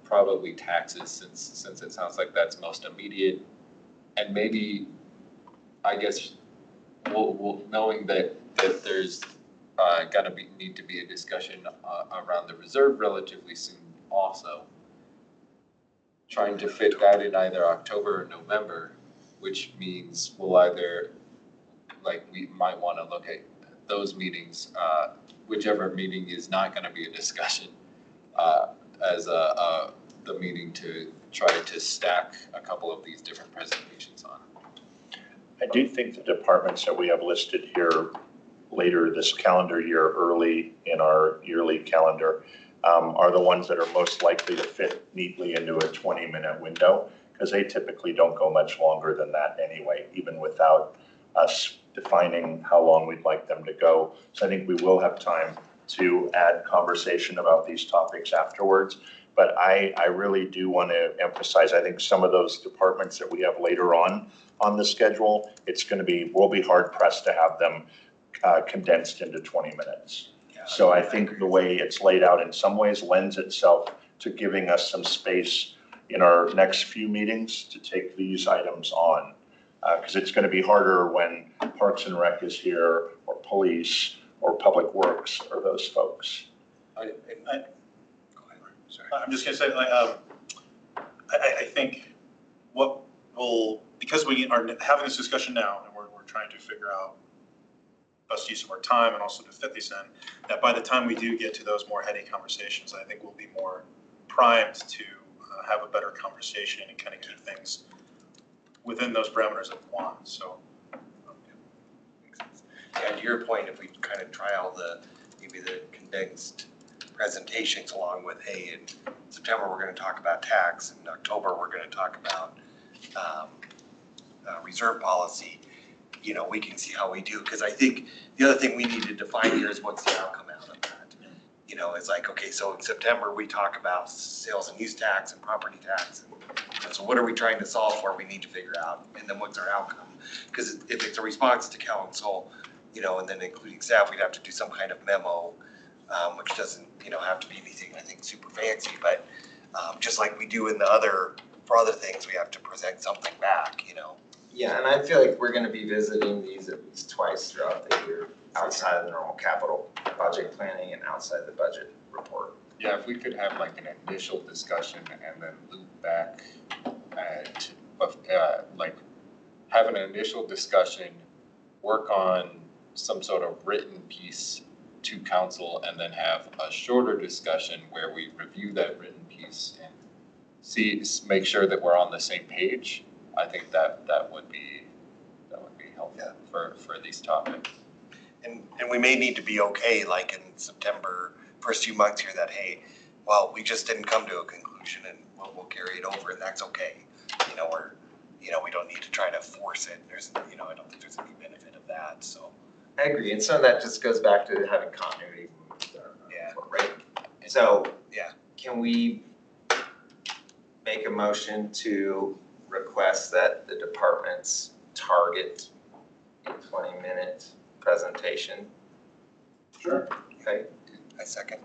probably taxes, since it sounds like that's most immediate. And maybe, I guess, we'll knowing that there's gonna need to be a discussion around the reserve relatively soon also. Trying to fit that in either October or November, which means we'll either, like, we might wanna look at those meetings, whichever meeting is not gonna be a discussion, as the meeting to try to stack a couple of these different presentations on. I do think the departments that we have listed here later this calendar year, early in our yearly calendar, are the ones that are most likely to fit neatly into a 20-minute window, because they typically don't go much longer than that anyway, even without us defining how long we'd like them to go. So I think we will have time to add conversation about these topics afterwards. But I really do want to emphasize, I think some of those departments that we have later on the schedule, we'll be hard pressed to have them condensed into 20 minutes. Yeah, So I think the way it's laid out in some ways lends itself to giving us some space in our next few meetings to take these items on. Because it's going to be harder when Parks and Rec is here, or police, or Public Works, or those folks. I'm just gonna say, like, I think what will, because we are having this discussion now, and we're trying to figure out best use of our time and also to fit these in, that by the time we do get to those more heady conversations, I think we'll be more primed to have a better conversation and kind of keep things within those parameters that we want, so. Yeah, to your point, if we kind of try all maybe the condensed presentations along with, hey, in September, we're gonna talk about tax, in October, we're gonna talk about reserve policy, we can see how we do, because I think the other thing we need to define here is what's the outcome out of that. It's like, okay, so in September, we talk about sales and use tax and property tax, and so what are we trying to solve for, we need to figure out, and then what's our outcome? Because if it's a response to council, and then including staff, we'd have to do some kind of memo, which doesn't, have to be anything, I think, super fancy, but just like we do for other things, we have to present something back, Yeah, and I feel like we're gonna be visiting these at least twice throughout the year, outside of the normal capital budget planning and outside the budget report. Yeah, if we could have like an initial discussion and then loop back at, like, have an initial discussion, work on some sort of written piece to council, and then have a shorter discussion where we review that written piece and make sure that we're on the same page. I think that would be helpful for these topics. And we may need to be okay, like in September, first few months here, that, hey, well, we just didn't come to a conclusion, and we'll carry it over, and that's okay. We don't need to try to force it. I don't think there's any benefit of that, so. I agree, and some of that just goes back to having continuity, Yeah. right? So, Yeah. can we make a motion to request that the departments target a 20-minute presentation? Sure. Okay, I second.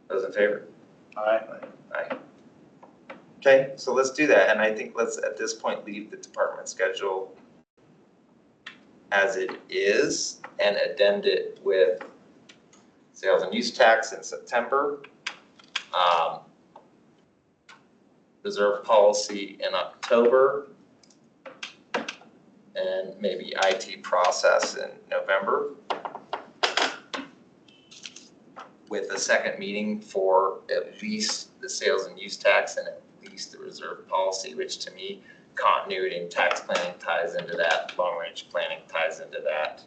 those in favor? Aye. Aye. Okay, so let's do that, and I think let's, at this point, leave the department schedule as it is and addend it with sales and use tax in September, reserve policy in October, and maybe IT process in November, with a second meeting for at least the sales and use tax and at least the reserve policy, which to me, continuity and tax planning ties into that, long-range planning ties into that,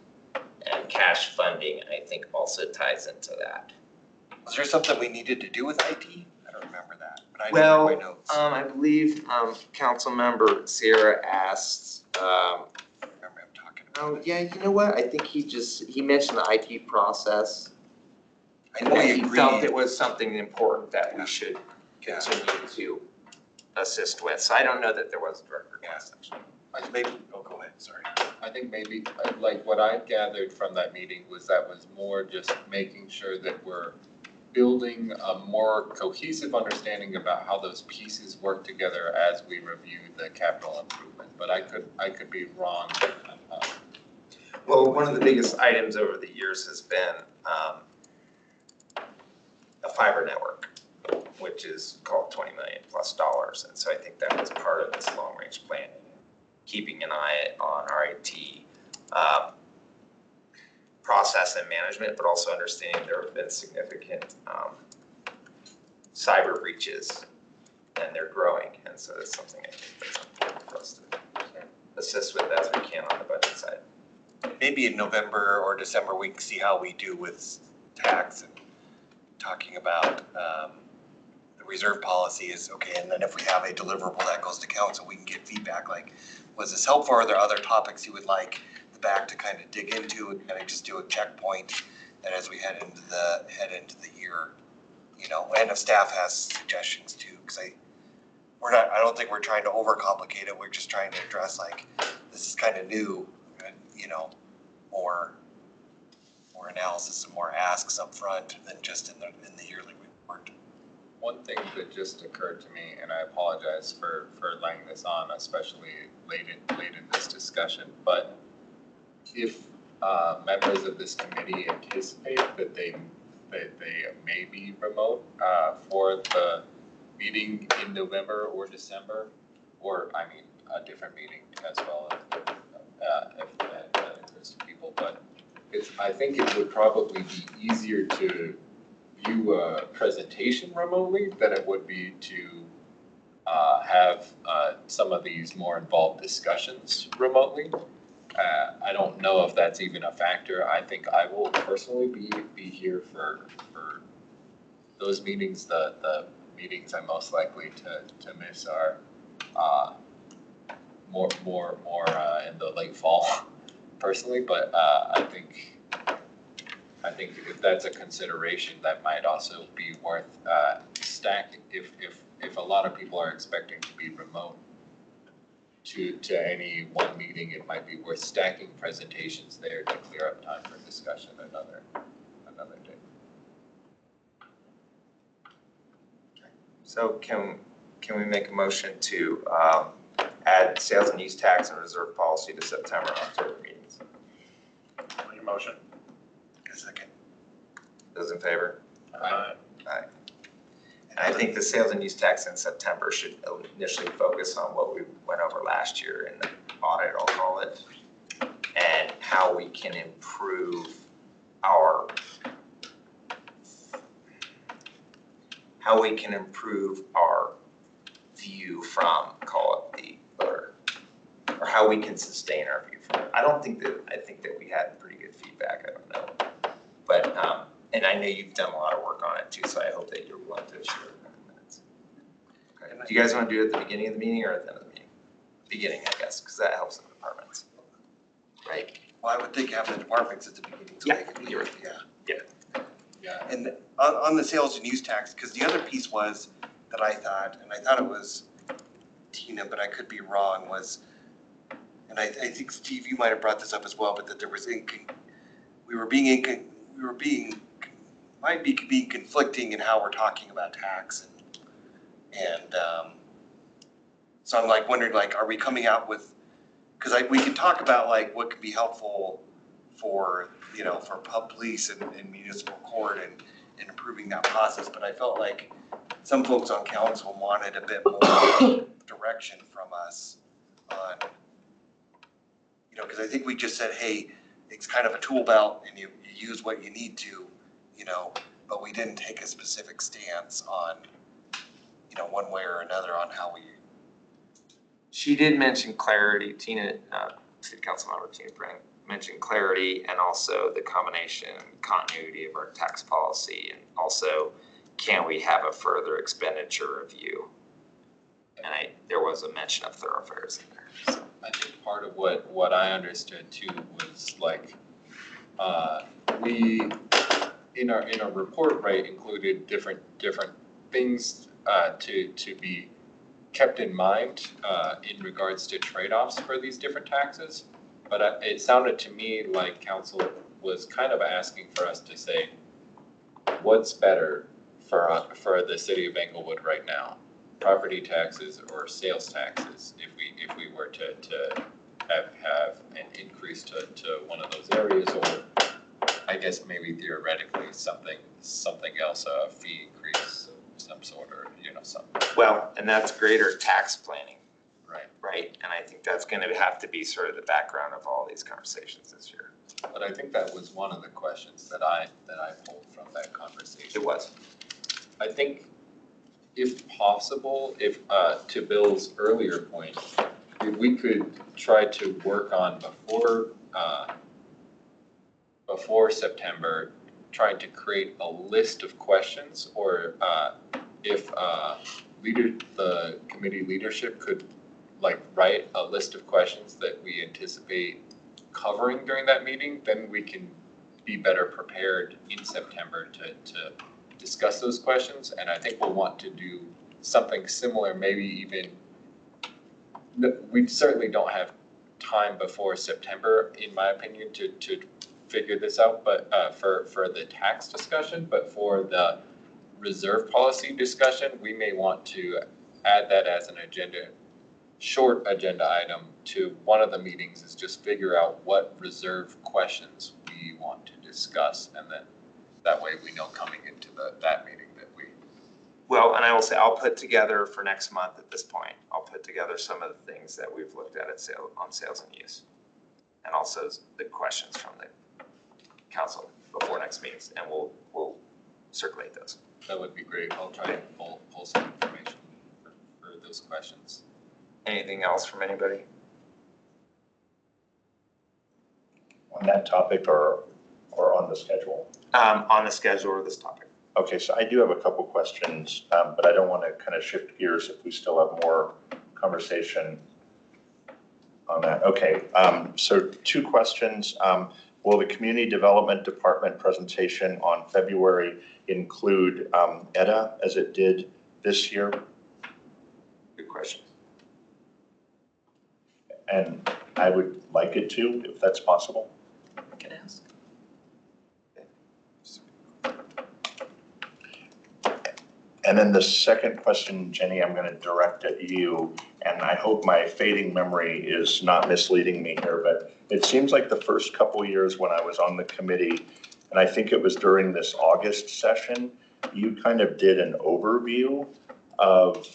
and cash funding, I think, also ties into that. Was there something we needed to do with IT? I don't remember that, but I didn't Well, write my notes. I believe, Councilmember Sierra asked, I remember him talking about oh, it. yeah, you know what, I think he mentioned the IT process. I know he He felt agreed. it was something important that we Yeah. should Yeah. continue to assist with, so I don't know that there was a direct request, actually. Maybe, go ahead, sorry. I think maybe, like, what I gathered from that meeting was more just making sure that we're building a more cohesive understanding about how those pieces work together as we review the capital improvement, but I could be wrong. Well, one of the biggest items over the years has been a fiber network, which is called $20 million plus, and so I think that was part of this long-range planning, keeping an eye on our IT process and management, but also understanding there have been significant cyber breaches, and they're growing, and so that's something I think that's important for us to assist with as we can on the budget side. Maybe in November or December, we can see how we do with tax and talking about the reserve policy is, okay, and then if we have a deliverable that goes to council, we can get feedback, like, was this helpful? Are there other topics you would like the BAC to kind of dig into and kind of just do a checkpoint? And as we head into the year, you know, and if staff has suggestions too, because I don't think we're trying to overcomplicate it. We're just trying to address like, this is kind of new, and, you know, more analysis and more asks up front than just in the yearly report. One thing that just occurred to me, and I apologize for laying this on, especially late in this discussion, but if members of this committee anticipate that they may be remote for the meeting in November or December, or I mean a different meeting as well, if that interests people, but I think it would probably be easier to view a presentation remotely than it would be to have some of these more involved discussions remotely. I don't know if that's even a factor. I think I will personally be here for those meetings. The meetings I'm most likely to miss are more in the late fall personally, but I think if that's a consideration, that might also be worth stacking. If a lot of people are expecting to be remote to any one meeting, it might be worth stacking presentations there to clear up time for discussion another day. So can we make a motion to add sales and use tax and reserve policy to September and October meetings? Your motion. A second. Those in favor? Aye. Aye. And I think the sales and use tax in September should initially focus on what we went over last year in the audit, I'll call it, and how we can improve our view from, call it the voter, or how we can sustain our view from it. I think that we had pretty good feedback, I don't know. But, and I know you've done a lot of work on it too, so I hope that you're willing to share it in minutes. Okay. Do you guys want to do it at the beginning of the meeting or at the end of the meeting? Beginning, I guess, because that helps the departments, right? Well, I would think having the departments at the beginning. So they can you're right. Yeah. And on the sales and use tax, because the other piece was that I thought it was Tina, but I could be wrong, was, and I think Steve, you might have brought this up as well, but that there was might be being conflicting in how we're talking about tax and so I'm like wondering, like, are we coming out with, because we can talk about like what could be helpful for, you know, for police and municipal court and improving that process, but I felt like some folks on council wanted a bit more direction from us on, you know, because I think we just said, hey, it's kind of a tool belt and you use what you need to, you know, but we didn't take a specific stance on, you know, one way or another on how we. She did mention clarity, Tina, City Council member Tina Brink mentioned clarity and also the combination and continuity of our tax policy, and also can we have a further expenditure review? And there was a mention of thoroughfares in there. So. I think part of what I understood too was like we in our report, right, included different things to be kept in mind in regards to trade-offs for these different taxes. But it sounded to me like council was kind of asking for us to say, what's better for the city of Englewood right now? Property taxes or sales taxes, if we were to have an increase to one of those areas, or I guess maybe theoretically something else, a fee increase of some sort, or something. Well, and that's greater tax planning. Right. And I think that's going to have to be sort of the background of all these conversations this year. But I think that was one of the questions that I pulled from that conversation. It was. I think if possible, if to Bill's earlier point, if we could try to work on before September, trying to create a list of questions or if the committee leadership could like write a list of questions that we anticipate covering during that meeting, then we can be better prepared in September to discuss those questions. And I think we'll want to do something similar, maybe even, we certainly don't have time before September, in my opinion, to figure this out, but for the tax discussion, but for the reserve policy discussion, we may want to add that as an short agenda item to one of the meetings, is just figure out what reserve questions we want to discuss, and then that way we know coming into that meeting that we. Well, and I will say, I'll put together for next month at this point, I'll put together some of the things that we've looked at on sales and use. And also the questions from the council before next meetings, and we'll circulate those. That would be great. I'll try and pull some information for those questions. Anything else from anybody? On that topic or on the schedule? On the schedule or this topic? Okay, so I do have a couple questions, but I don't want to kind of shift gears if we still have more conversation on that. Okay, so 2 questions. Will the Community Development Department presentation on February include EDA as it did this year? Good question. And I would like it to, if that's possible. I can ask. And then the second question, Jenny, I'm going to direct at you, and I hope my fading memory is not misleading me here, but it seems like the first couple years when I was on the committee, and I think it was during this August session, you kind of did an overview of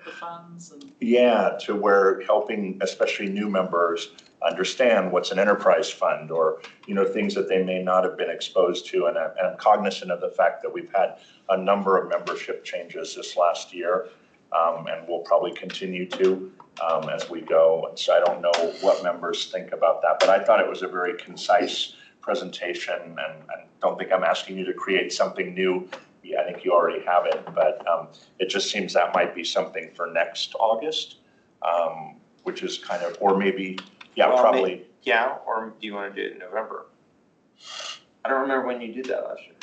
The funds and. yeah, to where helping especially new members understand what's an enterprise fund, or, you know, things that they may not have been exposed to. And I'm cognizant of the fact that we've had a number of membership changes this last year, and we'll probably continue to as we go. And so I don't know what members think about that, but I thought it was a very concise presentation, and I don't think I'm asking you to create something new. I think you already have it, but it just seems that might be something for next August, which is kind of, or maybe, yeah, Well, probably. Yeah, or do you want to do it in November? I don't remember when you did that last year.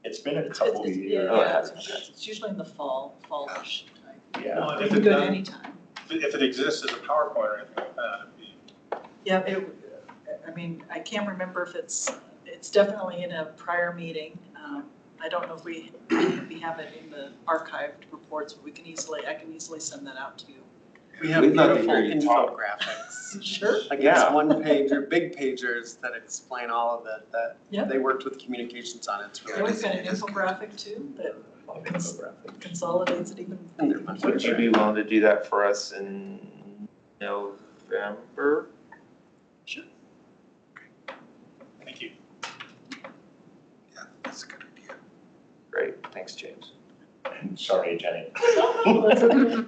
It's been a couple of years. Oh, it Yeah, has. it's usually in the fallish time. Yeah, Well, You if can it do it done- anytime. If it exists as a PowerPoint or anything like that, it'd be. Yeah, I mean, I can't remember if it's definitely in a prior meeting. I don't know if we have it in the archived reports, but I can easily send that out to you. We have We'd love to beautiful hear you talk. infographics. Sure. Like Yeah. it's one page or big pagers that explain all of it, that Yeah. they worked with communications on. It's Yeah, really. we've got an infographic too that consolidates it even. Would you be willing to do that for us in November? Sure. Thank you. Yeah, that's a good idea. Great, thanks, James. sorry, Jenny. That's okay.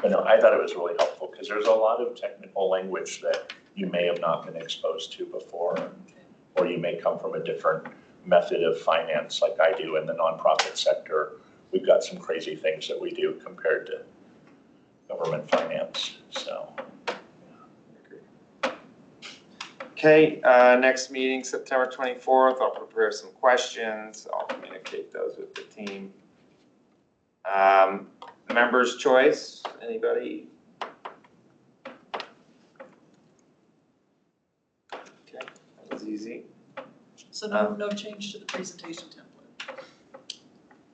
But no, I thought it was really helpful because there's a lot of technical language that you may have not been exposed to before, or you may come from a different method of finance like I do in the nonprofit sector. We've got some crazy things that we do compared to government finance, so. Okay, next meeting, September 24th. I'll prepare some questions. I'll communicate those with the team. Members' choice, anybody? Okay, that was easy. So no change to the presentation template.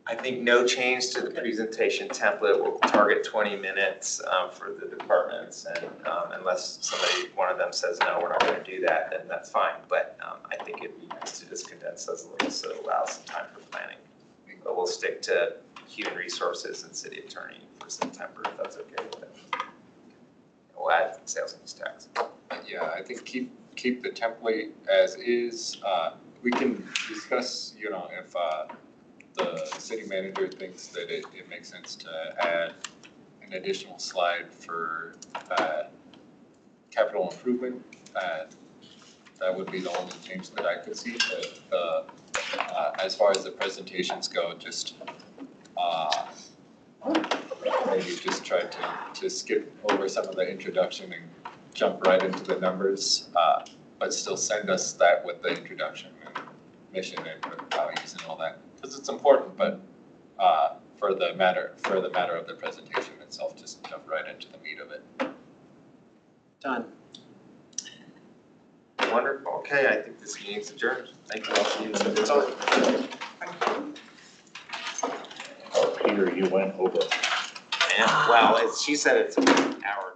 I think no change to the presentation template. We'll target 20 minutes for the departments, and unless one of them says, no, we're not going to do that, then that's fine. But I think it'd be nice to just condense those a little so it allows some time for planning. But we'll stick to human resources and city attorney for September, if that's okay with them. We'll add sales and use tax. Yeah, I think keep the template as is. We can discuss, you know, if the city manager thinks that it makes sense to add an additional slide for capital improvement. That would be the only change that I could see. The As far as the presentations go, just maybe just try to skip over some of the introduction and jump right into the numbers, but still send us that with the introduction and mission and values and all that, because it's important, but for the matter of the presentation itself, just jump right into the meat of it. Done. Wonderful, okay, I think this meeting's adjourned. Thank you all for using the time. Oh, Peter, you went over. Yeah, well, she said it's an hour